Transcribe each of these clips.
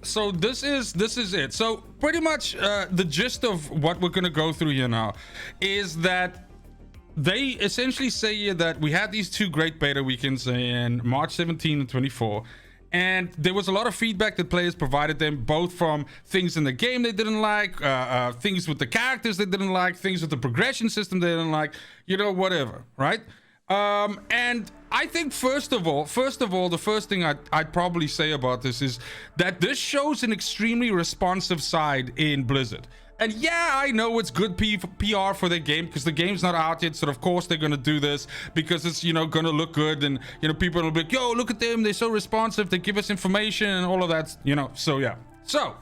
so this is it. So pretty much the gist of what we're gonna go through here now is that they essentially say here that we had these two great beta weekends in March 17 and 24, and there was a lot of feedback that players provided them, both from things in the game they didn't like, things with the characters they didn't like, things with the progression system they didn't like, you know, whatever, right? And I think first of all, the first thing I'd probably say about this is that this shows an extremely responsive side in Blizzard. And yeah, I know it's good PR for their game because the game's not out yet, so of course they're gonna do this because it's, you know, gonna look good, and you know, people will be like, yo, look at them, they're so responsive, they give us information and all of that, you know. So yeah, so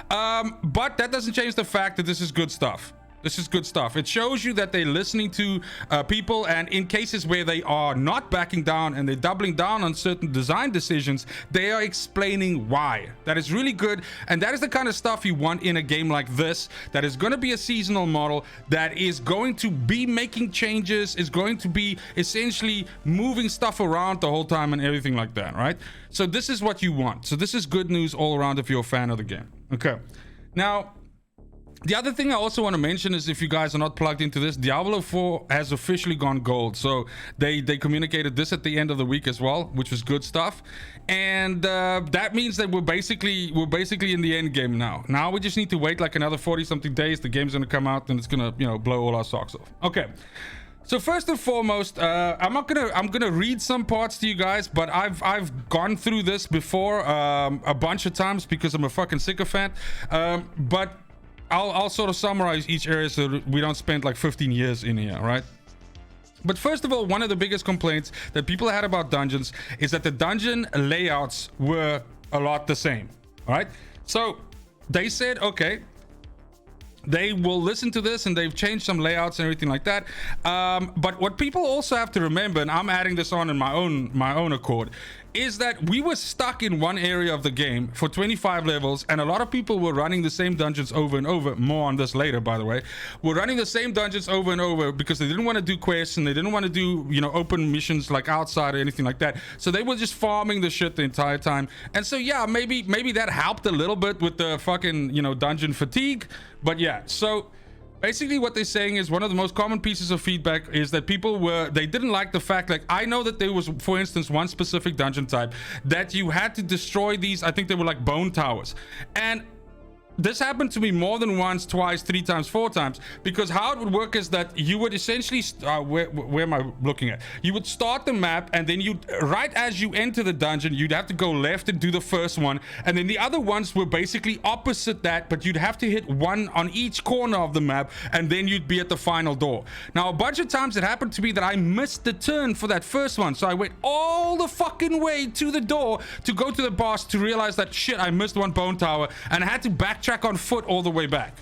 but that doesn't change the fact that this is good stuff. This is good stuff. It shows you that they're listening to people, and in cases where they are not backing down and they're doubling down on certain design decisions, they are explaining why. That is really good, and that is the kind of stuff you want in a game like this, that is going to be a seasonal model, that is going to be making changes, is going to be essentially moving stuff around the whole time and everything like that, right? So this is what you want. So this is good news all around if you're a fan of the game. Okay. Now, the other thing I also want to mention is, if you guys are not plugged into this, Diablo 4 has officially gone gold. So they communicated this at the end of the week as well, which was good stuff. And that means that we're basically in the end game now. Now we just need to wait like another 40 something days. The game's gonna come out and it's gonna, you know, blow all our socks off. Okay. So first and foremost, I'm gonna read some parts to you guys, but I've gone through this before a bunch of times because I'm a fucking sycophant. But I'll sort of summarize each area so that we don't spend like 15 years in here, right? But first of all, one of the biggest complaints that people had about dungeons is that the dungeon layouts were a lot the same, all right? So they said, okay, they will listen to this and they've changed some layouts and everything like that. But what people also have to remember, and I'm adding this on in my own accord, is that we were stuck in one area of the game for 25 levels, and a lot of people were running the same dungeons over and over. More on this later, by the way. We're running the same dungeons over and over because they didn't want to do quests and they didn't want to do, you know, open missions like outside or anything like that. So they were just farming the shit the entire time. And so yeah, maybe that helped a little bit with the fucking, you know, dungeon fatigue. But yeah, so basically what they're saying is one of the most common pieces of feedback is that they didn't like the fact, like, I know that there was, for instance, one specific dungeon type that you had to destroy these, I think they were like bone towers, and this happened to me more than once, twice, 3 times, 4 times, because how it would work is that you would essentially where am I looking at? You would start the map, and then you, right as you enter the dungeon, you'd have to go left and do the first one, and then the other ones were basically opposite that, but you'd have to hit one on each corner of the map, and then you'd be at the final door. Now a bunch of times it happened to me that I missed the turn for that first one, so I went all the fucking way to the door to go to the boss to realize that shit, I missed one bone tower, and I had to backtrack on foot all the way back.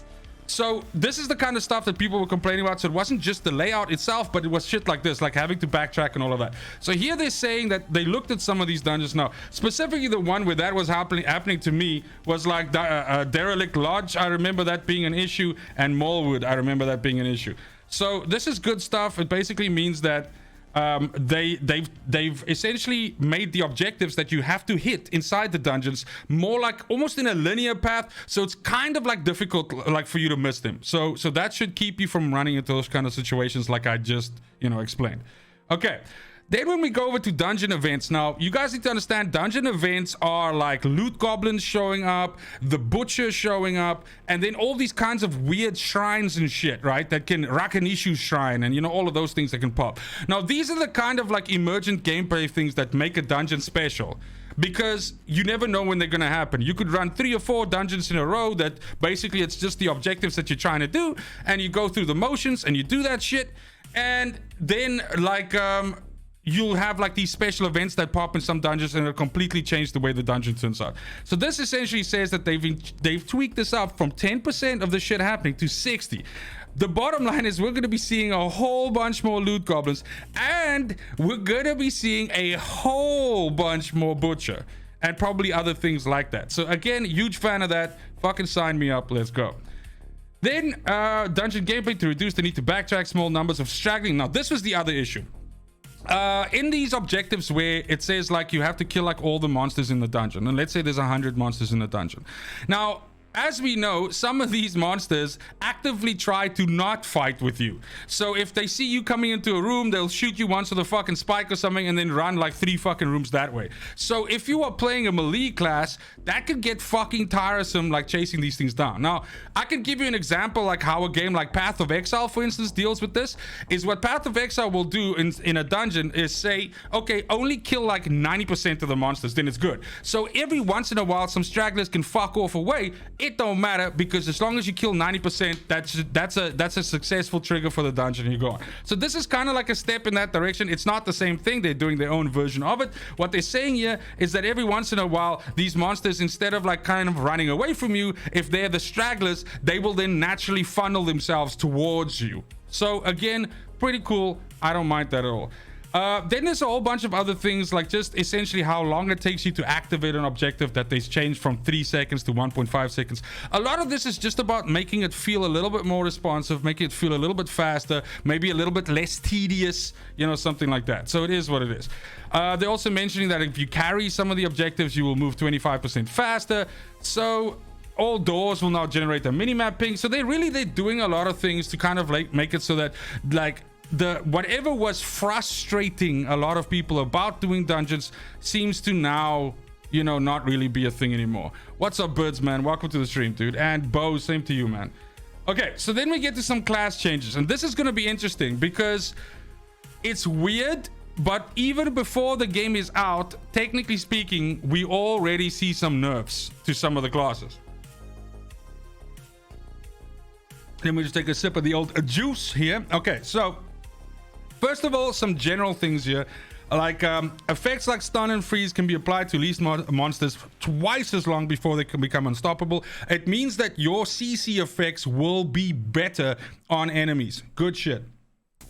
So this is the kind of stuff that people were complaining about. So it wasn't just the layout itself, but it was shit like this, like having to backtrack and all of that. So here they're saying that they looked at some of these dungeons. Now specifically the one where that was happening to me was like Derelict Lodge. I remember that being an issue, and Mallwood, I remember that being an issue. So this is good stuff. It basically means that they've essentially made the objectives that you have to hit inside the dungeons more like almost in a linear path, so it's kind of like difficult, like, for you to miss them. So that should keep you from running into those kind of situations like I just, you know, explained. Okay, then when we go over to dungeon events, now you guys need to understand dungeon events are like loot goblins showing up, the butcher showing up, and then all these kinds of weird shrines and shit, right? That can Rakanishu shrine, and you know, all of those things that can pop. Now these are the kind of like emergent gameplay things that make a dungeon special, because you never know when they're gonna happen. You could run 3 or 4 dungeons in a row that basically it's just the objectives that you're trying to do, and you go through the motions and you do that shit, and then like you'll have like these special events that pop in some dungeons and it'll completely change the way the dungeon turns out. So this essentially says that they've tweaked this up from 10% of the shit happening to 60. The bottom line is we're going to be seeing a whole bunch more loot goblins, and we're going to be seeing a whole bunch more butcher and probably other things like that. So again, huge fan of that. Fucking sign me up. Let's go. Then dungeon gameplay to reduce the need to backtrack, small numbers of straggling. Now this was the other issue. in these objectives where it says like you have to kill like all the monsters in the dungeon, and let's say there's 100 monsters in the dungeon. Now, as we know, some of these monsters actively try to not fight with you. So if they see you coming into a room, they'll shoot you once with a fucking spike or something and then run like 3 fucking rooms that way. So if you are playing a melee class, that could get fucking tiresome, like chasing these things down. Now, I can give you an example like how a game like Path of Exile, for instance, deals with this. Is what Path of Exile will do in a dungeon is say, okay, only kill like 90% of the monsters, then it's good. So every once in a while, some stragglers can fuck off away. It don't matter, because as long as you kill 90%, that's a successful trigger for the dungeon and you go on. So this is kind of like a step in that direction. It's not the same thing. They're doing their own version of it. What they're saying here is that every once in a while, these monsters, instead of like kind of running away from you, if they're the stragglers, they will then naturally funnel themselves towards you. So again, pretty cool. I don't mind that at all. Then there's a whole bunch of other things, like just essentially how long it takes you to activate an objective, that they've changed from 3 seconds to 1.5 seconds. A lot of this is just about making it feel a little bit more responsive, making it feel a little bit faster, maybe a little bit less tedious, you know, something like that. So it is what it is. They're also mentioning that if you carry some of the objectives, you will move 25% faster. So all doors will now generate a mini-map ping. So they're doing a lot of things to kind of like make it so that like whatever was frustrating a lot of people about doing dungeons seems to now, you know, not really be a thing anymore. What's up, Birds, man? Welcome to the stream, dude. And Bo, same to you, man. Okay, so then we get to some class changes, and this is going to be interesting because it's weird, but even before the game is out, technically speaking, we already see some nerfs to some of the classes. Let me just take a sip of the old juice here. Okay, so first of all, some general things here. Like effects like stun and freeze can be applied to least monsters twice as long before they can become unstoppable. It means that your CC effects will be better on enemies. Good shit.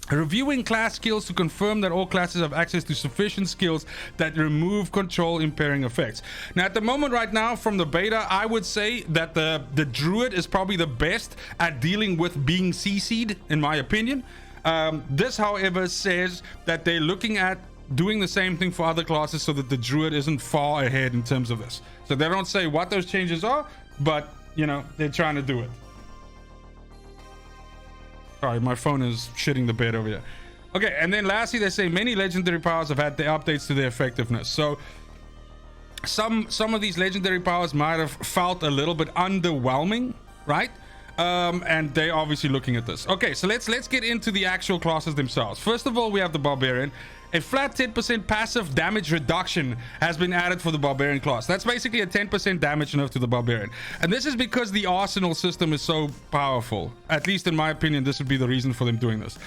Reviewing class skills to confirm that all classes have access to sufficient skills that remove control impairing effects. Now, at the moment right now, from the beta, I would say that the druid is probably the best at dealing with being CC'd, in my opinion. This, however, says that they're looking at doing the same thing for other classes so that the druid isn't far ahead in terms of this. So they don't say what those changes are, but, you know, they're trying to do it. Sorry, my phone is shitting the bed over here. Okay, and then lastly, they say many legendary powers have had the updates to their effectiveness. So some of these legendary powers might have felt a little bit underwhelming, right? And they're obviously looking at this. Okay, so let's get into the actual classes themselves. First of all, we have the Barbarian. A flat 10% passive damage reduction has been added for the Barbarian class. That's basically a 10% damage nerf to the Barbarian. And this is because the arsenal system is so powerful. At least in my opinion, this would be the reason for them doing this.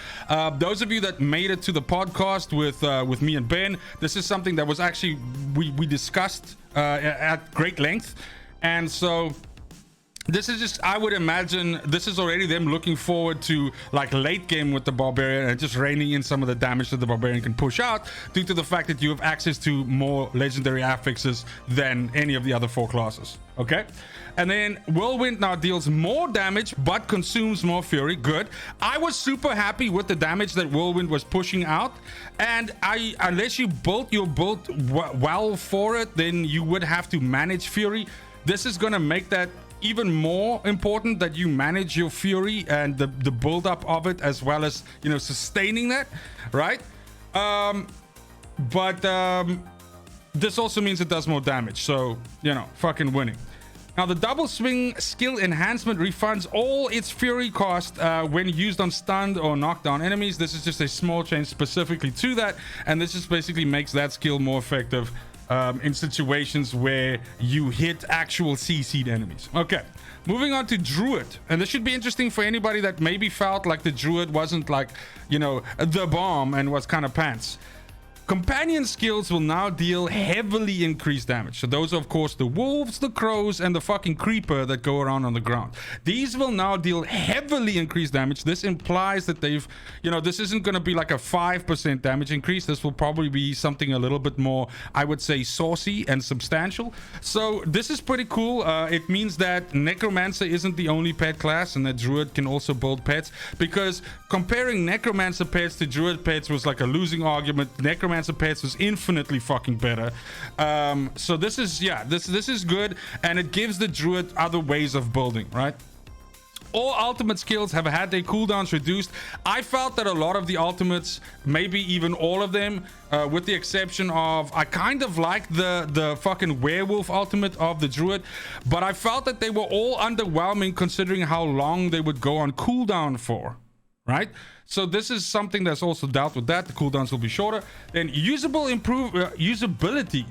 Those of you that made it to the podcast with me and Ben, this is something that was actually, we discussed at great length. And so this is just, I would imagine this is already them looking forward to like late game with the Barbarian and just reining in some of the damage that the Barbarian can push out due to the fact that you have access to more legendary affixes than any of the other 4 classes. Okay, and then Whirlwind now deals more damage but consumes more fury. Good. I was super happy with the damage that Whirlwind was pushing out, and unless you built your build well for it, then you would have to manage fury. This is going to make that even more important, that you manage your fury and the build up of it, as well as, you know, sustaining that, right? This also means it does more damage, so, you know, fucking winning. Now, the double swing skill enhancement refunds all its fury cost when used on stunned or knocked down enemies. This is just a small change specifically to that, and this just basically makes that skill more effective in situations where you hit actual CC'd enemies. Okay, moving on to Druid, and this should be interesting for anybody that maybe felt like the Druid wasn't like, you know, the bomb and was kind of pants. Companion skills will now deal heavily increased damage. So those are, of course, the wolves, the crows, and the fucking creeper that go around on the ground. These will now deal heavily increased damage. This implies that they've, you know, this isn't going to be like a 5% damage increase. This will probably be something a little bit more, I would say, saucy and substantial. So this is pretty cool. It means that Necromancer isn't the only pet class, and that Druid can also build pets, because comparing Necromancer pets to Druid pets was like a losing argument. Necromancer pets was infinitely fucking better. So this is, yeah, this is good, and it gives the Druid other ways of building, right? All ultimate skills have had their cooldowns reduced. I felt that a lot of the ultimates, maybe even all of them, with the exception of, I kind of like the fucking werewolf ultimate of the Druid, but I felt that they were all underwhelming considering how long they would go on cooldown for, right? So this is something that's also dealt with that. The cooldowns will be shorter. Then usability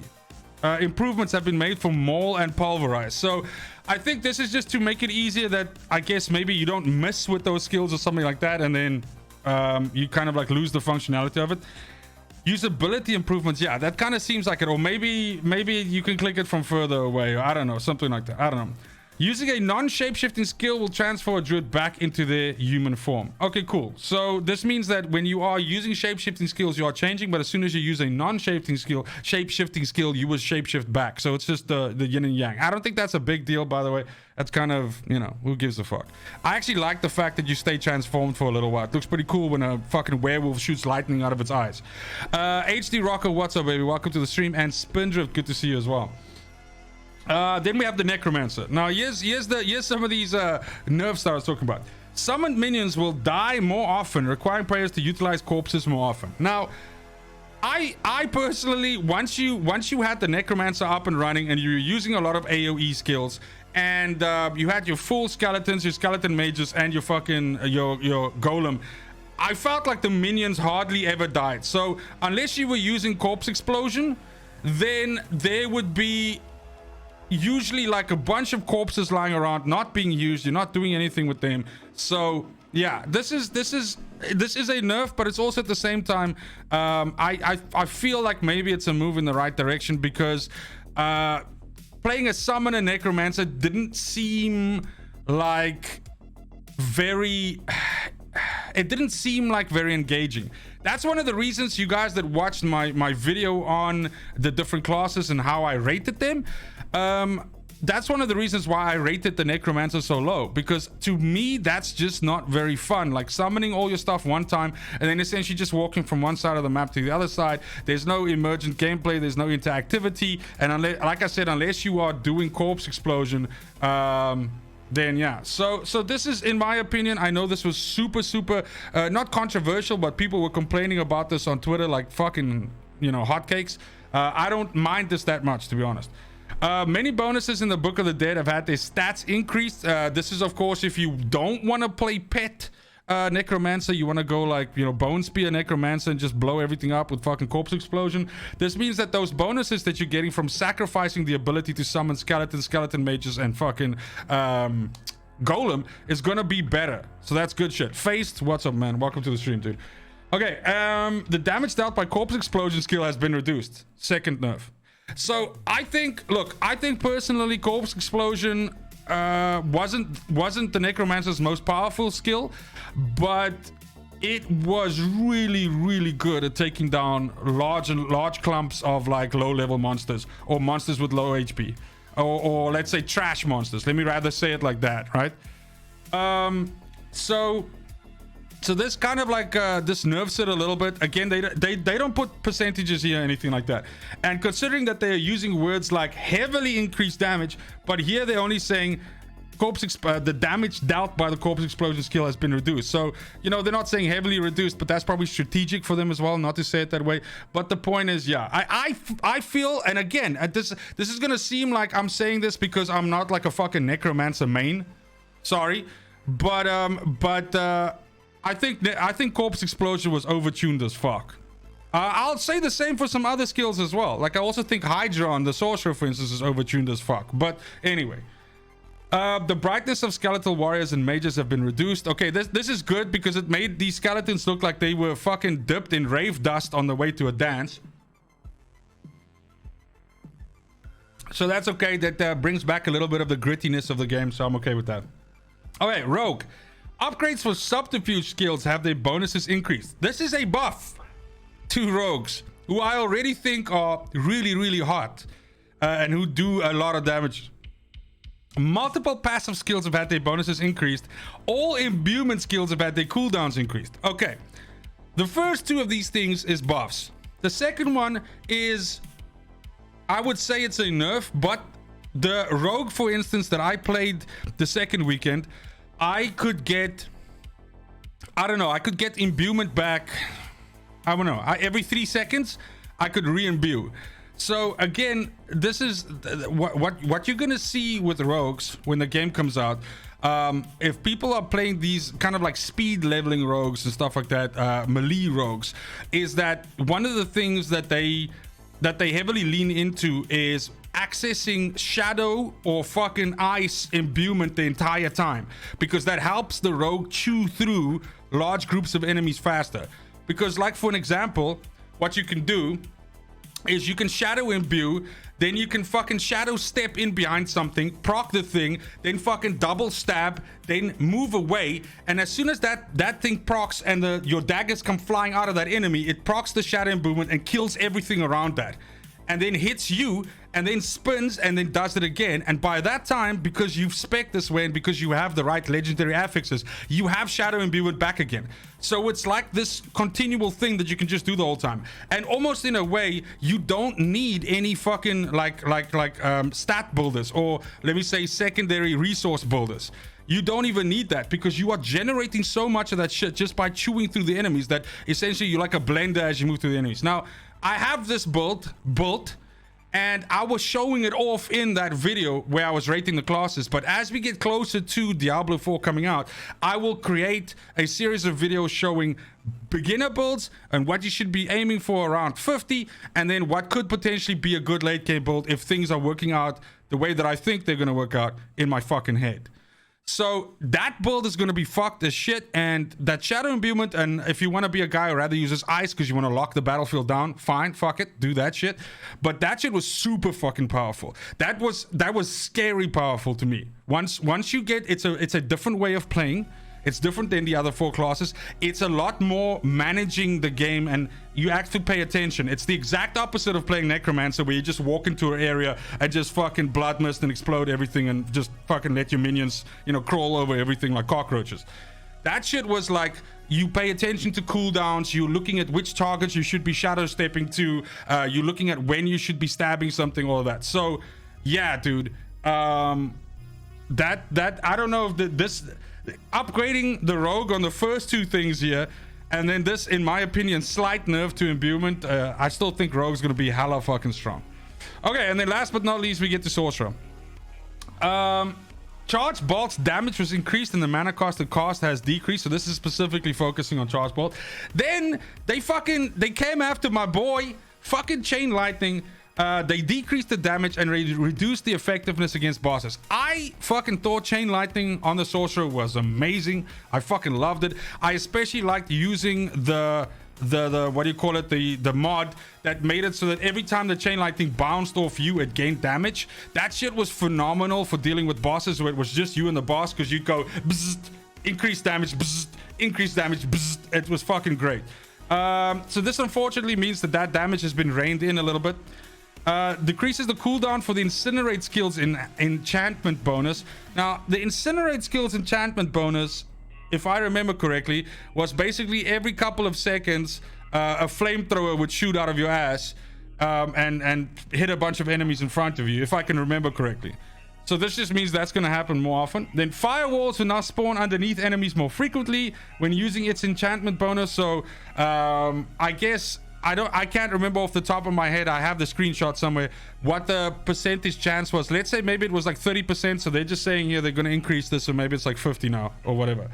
improvements have been made for Maul and Pulverize. So I think this is just to make it easier that I guess maybe you don't mess with those skills or something like that, and then you kind of like lose the functionality of it. Usability improvements, yeah, that kind of seems like it. Or maybe you can click it from further away. I don't know, something like that. I don't know. Using a non-shapeshifting skill will transfer a Druid back into their human form. Okay, cool. So this means that when you are using shapeshifting skills, you are changing, but as soon as you use a non-shapeshifting skill, you will shapeshift back. So it's just the yin and yang. I don't think that's a big deal, by the way. That's kind of, you know, who gives a fuck. I actually like the fact that you stay transformed for a little while. It looks pretty cool when a fucking werewolf shoots lightning out of its eyes. HD Rocker, what's up, baby? Welcome to the stream. And Spindrift, good to see you as well. Then we have the Necromancer. Now here's some of these nerfs that I was talking about. Summoned minions will die more often, requiring players to utilize corpses more often. Now I personally, once you had the Necromancer up and running and you were using a lot of AoE skills, and you had your full skeletons, your skeleton mages, and your fucking your golem, I felt like the minions hardly ever died. So unless you were using corpse explosion, then there would be usually like a bunch of corpses lying around not being used. You're not doing anything with them. So yeah, this is a nerf, but it's also at the same time I feel like maybe it's a move in the right direction, because playing a summoner Necromancer didn't seem like very engaging. That's one of the reasons, you guys that watched my video on the different classes and how I rated them, that's one of the reasons why I rated the Necromancer so low, because to me that's just not very fun. Like summoning all your stuff one time and then essentially just walking from one side of the map to the other side. There's no emergent gameplay, there's no interactivity, and unless, like I said, unless you are doing corpse explosion, then yeah. So this is, in my opinion, I know this was super not controversial, but people were complaining about this on Twitter like fucking, you know, hotcakes. I don't mind this that much, to be honest. Many bonuses in the Book of the Dead have had their stats increased. This is, of course, if you don't want to play pet Necromancer, you want to go like, you know, Bone Spear Necromancer and just blow everything up with fucking corpse explosion. This means that those bonuses that you're getting from sacrificing the ability to summon skeleton mages and fucking golem is gonna be better. So that's good shit. Faced, what's up, man? Welcome to the stream, dude. Okay, the damage dealt by corpse explosion skill has been reduced. Second nerf. So I think personally corpse explosion wasn't the Necromancer's most powerful skill, but it was really good at taking down large clumps of like low level monsters, or monsters with low HP, or let's say trash monsters. Let me rather say it like that, right? So this kind of like this nerfs it a little bit. Again, they don't put percentages here or anything like that. And considering that they're using words like heavily increased damage, but here they're only saying the damage dealt by the corpse explosion skill has been reduced. So, you know, they're not saying heavily reduced, but that's probably strategic for them as well, not to say it that way. But the point is, yeah, I feel, and again, this is gonna seem like I'm saying this because I'm not like a fucking Necromancer main. Sorry, but I think corpse explosion was overtuned as fuck. I'll say the same for some other skills as well. Like I also think Hydra on the sorcerer, for instance, is overtuned as fuck. But anyway, The brightness of skeletal warriors and mages have been reduced. Okay, this is good because it made these skeletons look like they were fucking dipped in rave dust on the way to a dance. So that's okay. That brings back a little bit of the grittiness of the game, so I'm okay with that. Okay, Rogue. Upgrades for subterfuge skills have their bonuses increased. This is a buff to rogues, who I already think are really, really hot and who do a lot of damage. Multiple passive skills have had their bonuses increased. All imbuement skills have had their cooldowns increased. Okay. The first two of these things is buffs. The second one is, I would say it's a nerf, but the rogue, for instance, that I played the second weekend, I could get, I don't know, I could get imbuement back. I don't know. Every 3 seconds, I could re-imbue. So again, this is what you're gonna see with rogues when the game comes out. If people are playing these kind of like speed leveling rogues and stuff like that, melee rogues, is that one of the things that they heavily lean into is accessing shadow or fucking ice imbuement the entire time, because that helps the rogue chew through large groups of enemies faster. Because like for an example, what you can do is you can shadow imbue, then you can fucking shadow step in behind something, proc the thing, then fucking double stab, then move away, and as soon as that thing procs and your daggers come flying out of that enemy, it procs the shadow imbuement and kills everything around that, and then hits you, and then spins, and then does it again. And by that time, because you've spec'd this way and because you have the right legendary affixes, you have shadow imbuement back again. So it's like this continual thing that you can just do the whole time. And almost in a way, you don't need any fucking like stat builders, or let me say secondary resource builders. You don't even need that, because you are generating so much of that shit just by chewing through the enemies that essentially you're like a blender as you move through the enemies. Now, I have this built, and I was showing it off in that video where I was rating the classes. But as we get closer to Diablo 4 coming out, I will create a series of videos showing beginner builds and what you should be aiming for around 50, and then what could potentially be a good late game build if things are working out the way that I think they're going to work out in my fucking head. So that build is going to be fucked as shit, and that shadow imbuement, and if you want to be a guy who rather uses ice because you want to lock the battlefield down, fine, fuck it, do that shit. But that shit was super fucking powerful. That was scary powerful to me. Once you get, it's a different way of playing. It's different than the other 4 classes. It's a lot more managing the game, and you actually pay attention. It's the exact opposite of playing Necromancer, where you just walk into an area and just fucking blood mist and explode everything and just fucking let your minions, crawl over everything like cockroaches. That shit was like, you pay attention to cooldowns, you're looking at which targets you should be shadow stepping to, you're looking at when you should be stabbing something, all of that. So, yeah, dude. I don't know if this... Upgrading the rogue on the first 2 things here, and then this, in my opinion, slight nerf to imbuement, I still think rogue's gonna be hella fucking strong. Okay, and then last but not least, we get to sorcerer. Charge bolt's damage was increased and the mana cost has decreased, so this is specifically focusing on charge bolt. Then they came after my boy fucking chain lightning. They decreased the damage and reduced the effectiveness against bosses. I fucking thought chain lightning on the sorcerer was amazing. I fucking loved it. I especially liked using the what do you call it, the mod that made it so that every time the chain lightning bounced off you, it gained damage. That shit was phenomenal for dealing with bosses where it was just you and the boss, because you'd go bzzzt, increase damage, bzzzt, increase damage, bzzzt. It was fucking great. So this unfortunately means that damage has been reined in a little bit. Decreases the cooldown for the incinerate skills in enchantment bonus. Now, the incinerate skills enchantment bonus, if I remember correctly, was basically every couple of seconds a flamethrower would shoot out of your ass and hit a bunch of enemies in front of you, if I can remember correctly. So this just means that's going to happen more often. Then firewalls will now spawn underneath enemies more frequently when using its enchantment bonus. So I guess I can't remember off the top of my head. I have the screenshot somewhere what the percentage chance was. Let's say maybe it was like 30%, so they're just saying here they're going to increase this, so maybe it's like 50 now or whatever.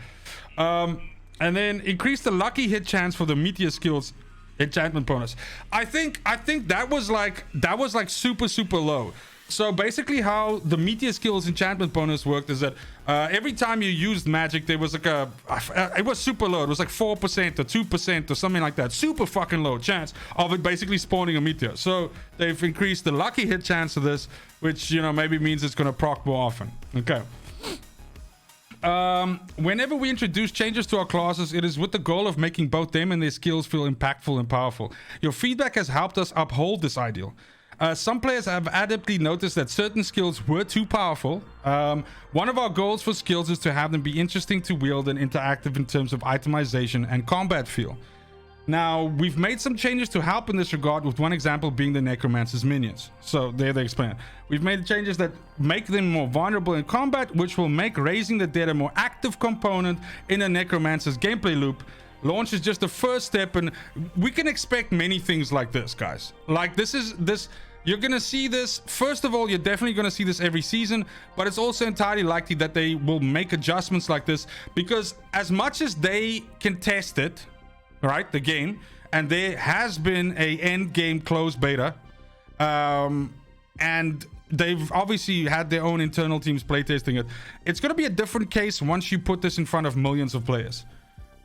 And then increase the lucky hit chance for the meteor skills enchantment bonus. I think that was like super low. So basically how the meteor skills enchantment bonus worked is that every time you used magic, there was like it was super low. It was like 4% or 2% or something like that. Super fucking low chance of it basically spawning a meteor. So they've increased the lucky hit chance of this, which, you know, maybe means it's going to proc more often. Okay. Whenever we introduce changes to our classes, it is with the goal of making both them and their skills feel impactful and powerful. Your feedback has helped us uphold this ideal. Some players have adeptly noticed that certain skills were too powerful. One of our goals for skills is to have them be interesting to wield and interactive in terms of itemization and combat feel. Now, we've made some changes to help in this regard, with one example being the Necromancer's minions. So there they explain it. We've made changes that make them more vulnerable in combat, which will make raising the dead a more active component in a Necromancer's gameplay loop. Launch is just the first step, and we can expect many things like this, guys. Like you're gonna see this. First of all, you're definitely gonna see this every season, but it's also entirely likely that they will make adjustments like this, because as much as they can test it, right, the game, and there has been a end game closed beta, and they've obviously had their own internal teams playtesting it. It's gonna be a different case once you put this in front of millions of players.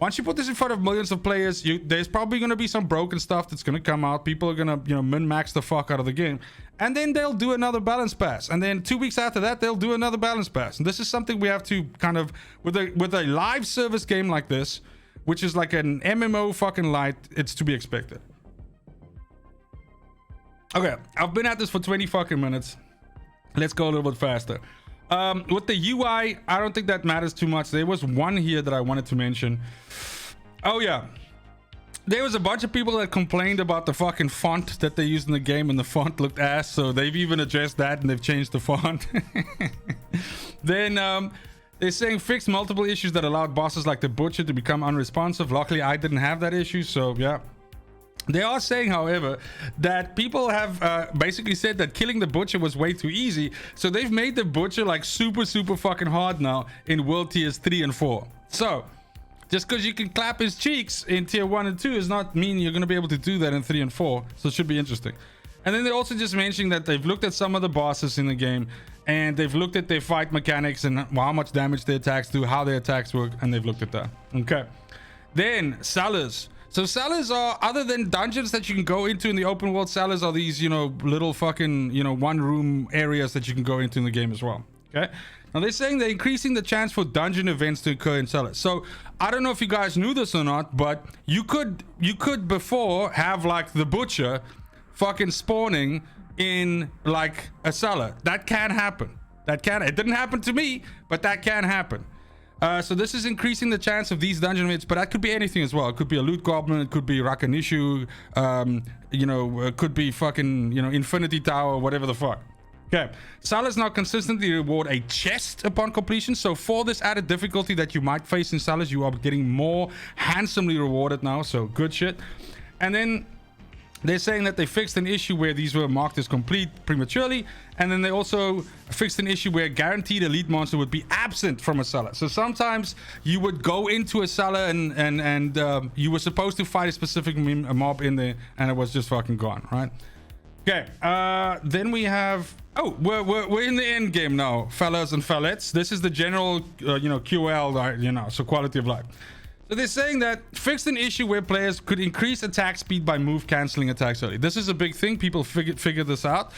Once you put this in front of millions of players, there's probably going to be some broken stuff that's going to come out. People are going to, you know, min-max the fuck out of the game. And then they'll do another balance pass. And then 2 weeks after that, they'll do another balance pass. And this is something we have to kind of, with a live service game like this, which is like an MMO fucking light, it's to be expected. Okay, I've been at this for 20 fucking minutes. Let's go a little bit faster. With the UI, I don't think that matters too much. There was one here that I wanted to mention. Oh yeah, there was a bunch of people that complained about the fucking font that they used in the game, and the font looked ass, so they've even addressed that and they've changed the font. Then they're saying fixed multiple issues that allowed bosses like the Butcher to become unresponsive. Luckily I didn't have that issue, so yeah. They are saying, however, that people have basically said that killing the Butcher was way too easy, so they've made the Butcher like super fucking hard now in world tiers 3 and 4. So just because you can clap his cheeks in tier 1 and 2 does not mean you're going to be able to do that in 3 and 4, so it should be interesting. And then they're also just mentioning that they've looked at some of the bosses in the game, and they've looked at their fight mechanics and how much damage their attacks do, how their attacks work, and they've looked at that. Okay. Then cellars. So cellars are, other than dungeons that you can go into in the open world, cellars are these, you know, little fucking, you know, one room areas that you can go into in the game as well. Okay. Now they're saying they're increasing the chance for dungeon events to occur in cellars. So I don't know if you guys knew this or not, but you could before have like the Butcher fucking spawning in like a cellar. That can happen. It didn't happen to me, but that can happen. So this is increasing the chance of these dungeon events, but that could be anything as well. It could be a loot goblin, it could be Rakanishu, you know, it could be fucking, you know, Infinity Tower, whatever the fuck. Okay, cellars now consistently reward a chest upon completion. So for this added difficulty that you might face in cellars, you are getting more handsomely rewarded now. So good shit. And then they're saying that they fixed an issue where these were marked as complete prematurely, and then they also fixed an issue where guaranteed elite monster would be absent from a cellar. So sometimes you would go into a cellar and you were supposed to fight a specific mob in there, and it was just fucking gone, right? Okay, then we have, oh, we're in the end game now, fellas and fellettes. This is the general, you know, QL, you know, so quality of life. So they're saying that fixed an issue where players could increase attack speed by move canceling attacks early. This is a big thing. People figured this out.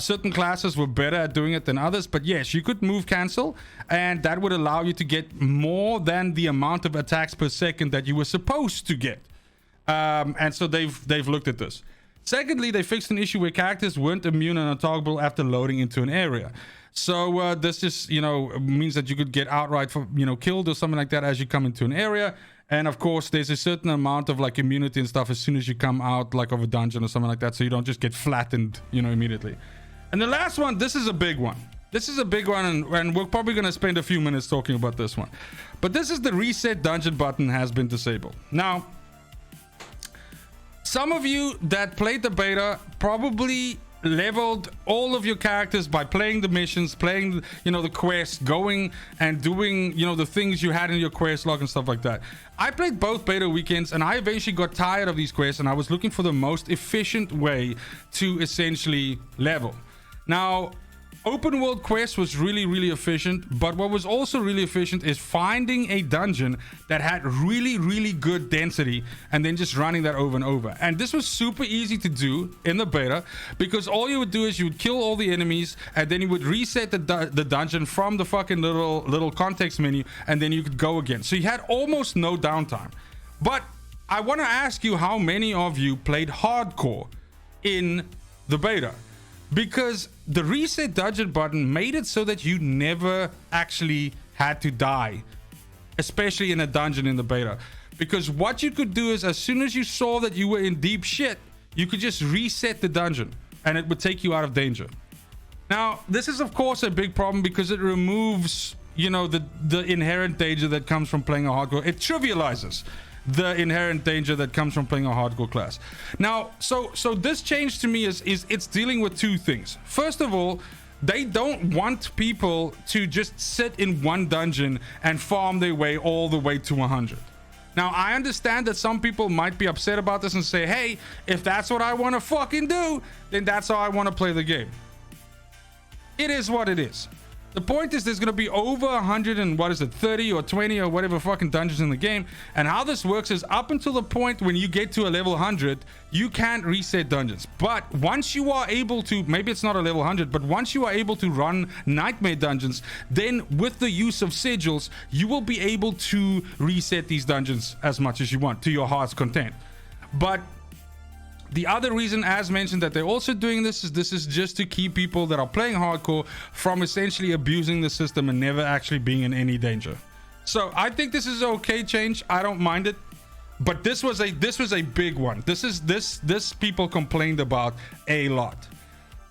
Certain classes were better at doing it than others, but yes, you could move cancel, and that would allow you to get more than the amount of attacks per second that you were supposed to get. And so they've looked at this. Secondly, they fixed an issue where characters weren't immune and untargetable after loading into an area. So this just, you know, means that you could get outright, killed or something like that as you come into an area. And of course, there's a certain amount of like immunity and stuff as soon as you come out like of a dungeon or something like that, so you don't just get flattened, you know, immediately. And the last one, this is a big one. This is a big one, and we're probably going to spend a few minutes talking about this one. But this is the reset dungeon button has been disabled. Now, some of you that played the beta probably leveled all of your characters by playing the missions, playing, you know, the quests, going and doing, you know, the things you had in your quest log and stuff like that. I played both beta weekends, and I eventually got tired of these quests, and I was looking for the most efficient way to essentially level. Now, open world quest was really efficient, but what was also really efficient is finding a dungeon that had really good density and then just running that over and over. And this was super easy to do in the beta, because all you would do is you would kill all the enemies and then you would reset the dungeon from the fucking little context menu, and then you could go again. So you had almost no downtime. But I want to ask you, how many of you played hardcore in the beta? Because the reset dungeon button made it so that you never actually had to die, especially in a dungeon in the beta. Because what you could do is, as soon as you saw that you were in deep shit, you could just reset the dungeon and it would take you out of danger. Now, this is of course a big problem because it removes, you know, the inherent danger that comes from playing a hardcore. It trivializes the inherent danger that comes from playing a hardcore class. Now, so this change to me is it's dealing with two things. First of all, they don't want people to just sit in one dungeon and farm their way all the way to 100. Now, I understand that some people might be upset about this and say, hey, if that's what I want to fucking do, then that's how I want to play the game. It is what it is. The point is, there's going to be over 100 and what is it, 30 or 20 or whatever fucking dungeons in the game. And how this works is, up until the point when you get to a level 100, you can't reset dungeons. But once you are able to, maybe it's not a level 100, but once you are able to run nightmare dungeons, then with the use of sigils, you will be able to reset these dungeons as much as you want to your heart's content. But the other reason, as mentioned, that they're also doing this is just to keep people that are playing hardcore from essentially abusing the system and never actually being in any danger. So I think this is okay change. I don't mind it, but this was a big one. This people complained about a lot.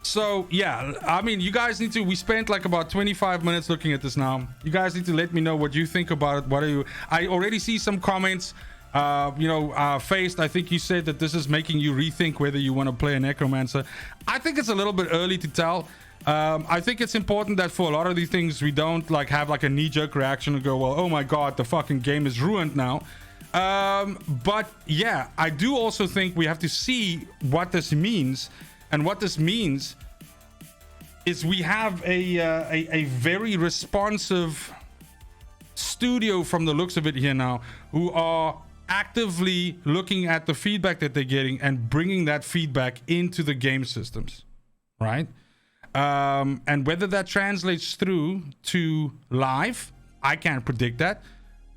So yeah, I mean, you guys need to, we spent like about 25 minutes looking at this now. You guys need to let me know what you think about it. What are you, I already see some comments. Faced, I think you said that this is making you rethink whether you want to play a necromancer. I think it's a little bit early to tell. I think it's important that for a lot of these things, we don't like have like a knee-jerk reaction and go, well, oh my god, the fucking game is ruined now. But yeah, I do also think we have to see what this means. And what this means is we have a very responsive studio from the looks of it here now, who are actively looking at the feedback that they're getting and bringing that feedback into the game systems, right? And whether that translates through to live, I can't predict that,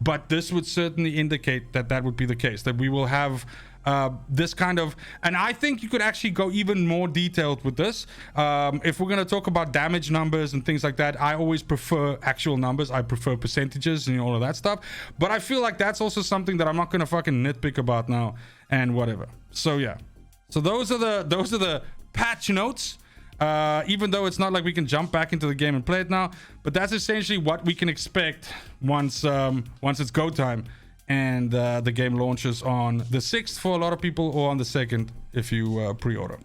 but this would certainly indicate that that would be the case, that we will have this kind of, and I think you could actually go even more detailed with this. If we're going to talk about damage numbers and things like that, I always prefer actual numbers. I prefer percentages and all of that stuff, but I feel like that's also something that I'm not going to fucking nitpick about now and whatever. So yeah, so those are the patch notes. Even though it's not like we can jump back into the game and play it now, but that's essentially what we can expect once it's go time and the game launches on the 6th for a lot of people, or on the 2nd if you pre-order.